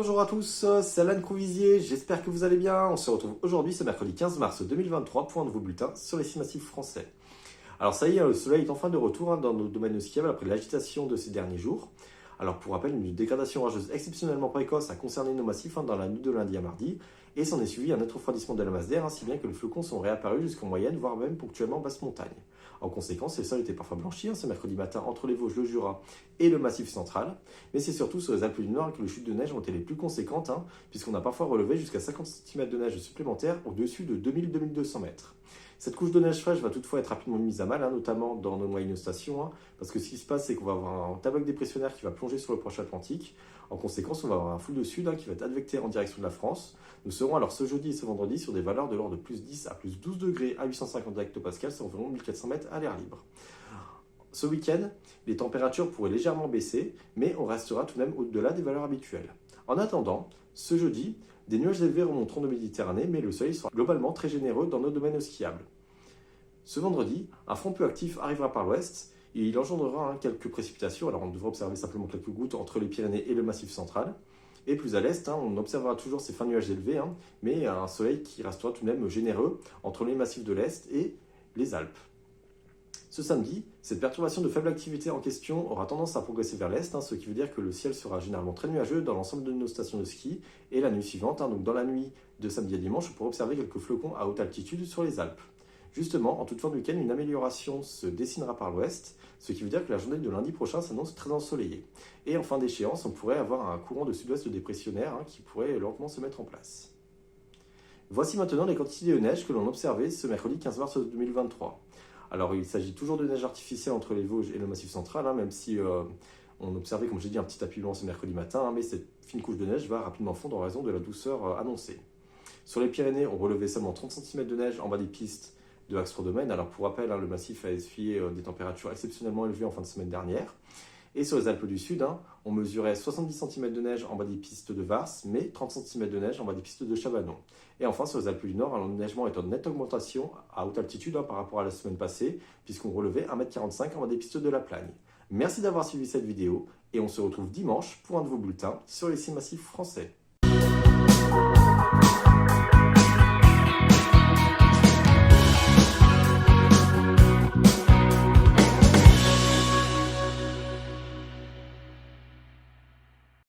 bonjour à tous, c'est Alan Couvisier, j'espère que vous allez bien. On se retrouve aujourd'hui, ce mercredi 15 mars 2023, pour un nouveau bulletin sur les ski massifs français. Alors ça y est, le soleil est enfin de retour dans nos domaines skiables après l'agitation de ces derniers jours. Alors pour rappel, une dégradation orageuse exceptionnellement précoce a concerné nos massifs dans la nuit de lundi à mardi, et s'en est suivi un net refroidissement de la masse d'air, si bien que les flocons sont réapparus jusqu'en moyenne, voire même ponctuellement en basse montagne. En conséquence, les sols étaient parfois blanchis ce mercredi matin entre les Vosges, le Jura et le Massif central, mais c'est surtout sur les Alpes du Nord que les chutes de neige ont été les plus conséquentes, puisqu'on a parfois relevé jusqu'à 50 cm de neige supplémentaire au-dessus de 2000-2200 mètres. Cette couche de neige fraîche va toutefois être rapidement mise à mal, notamment dans nos moyennes stations, parce que ce qui se passe, c'est qu'on va avoir un tableau dépressionnaire qui va plonger sur le proche Atlantique. En conséquence, on va avoir un flou de sud qui va être advecté en direction de la France. Nous serons alors ce jeudi et ce vendredi sur des valeurs de l'ordre de plus 10 à plus 12 degrés à 850 hectopascales, c'est environ 1400 mètres à l'air libre. Ce week-end, les températures pourraient légèrement baisser, mais on restera tout de même au-delà des valeurs habituelles. En attendant, ce jeudi, des nuages élevés remonteront de Méditerranée, mais le soleil sera globalement très généreux dans nos domaines skiables. Ce vendredi, un front peu actif arrivera par l'ouest et il engendrera quelques précipitations. Alors on devrait observer simplement quelques gouttes entre les Pyrénées et le Massif central. Et plus à l'est, on observera toujours ces fins nuages élevés, mais un soleil qui restera tout de même généreux entre les massifs de l'est et les Alpes. Ce samedi, cette perturbation de faible activité en question aura tendance à progresser vers l'est, ce qui veut dire que le ciel sera généralement très nuageux dans l'ensemble de nos stations de ski. Et la nuit suivante, donc dans la nuit de samedi à dimanche, on pourra observer quelques flocons à haute altitude sur les Alpes. Justement, en toute fin de week-end, une amélioration se dessinera par l'ouest, ce qui veut dire que la journée de lundi prochain s'annonce très ensoleillée. Et en fin d'échéance, on pourrait avoir un courant de sud-ouest dépressionnaire qui pourrait lentement se mettre en place. Voici maintenant les quantités de neige que l'on observait ce mercredi 15 mars 2023. Alors il s'agit toujours de neige artificielle entre les Vosges et le Massif central, même si on observait, comme j'ai dit, un petit appuiement ce mercredi matin, mais cette fine couche de neige va rapidement fondre en raison de la douceur annoncée. Sur les Pyrénées, on relevait seulement 30 cm de neige en bas des pistes de Axe-Domaine. Alors pour rappel, le massif a essuyé des températures exceptionnellement élevées en fin de semaine dernière. Et sur les Alpes du Sud, on mesurait 70 cm de neige en bas des pistes de Vars, mais 30 cm de neige en bas des pistes de Chabanon. Et enfin, sur les Alpes du Nord, l'enneigement est en nette augmentation à haute altitude par rapport à la semaine passée, puisqu'on relevait 1,45 m en bas des pistes de la Plagne. Merci d'avoir suivi cette vidéo, et on se retrouve dimanche pour un nouveau bulletin sur les ski massifs français.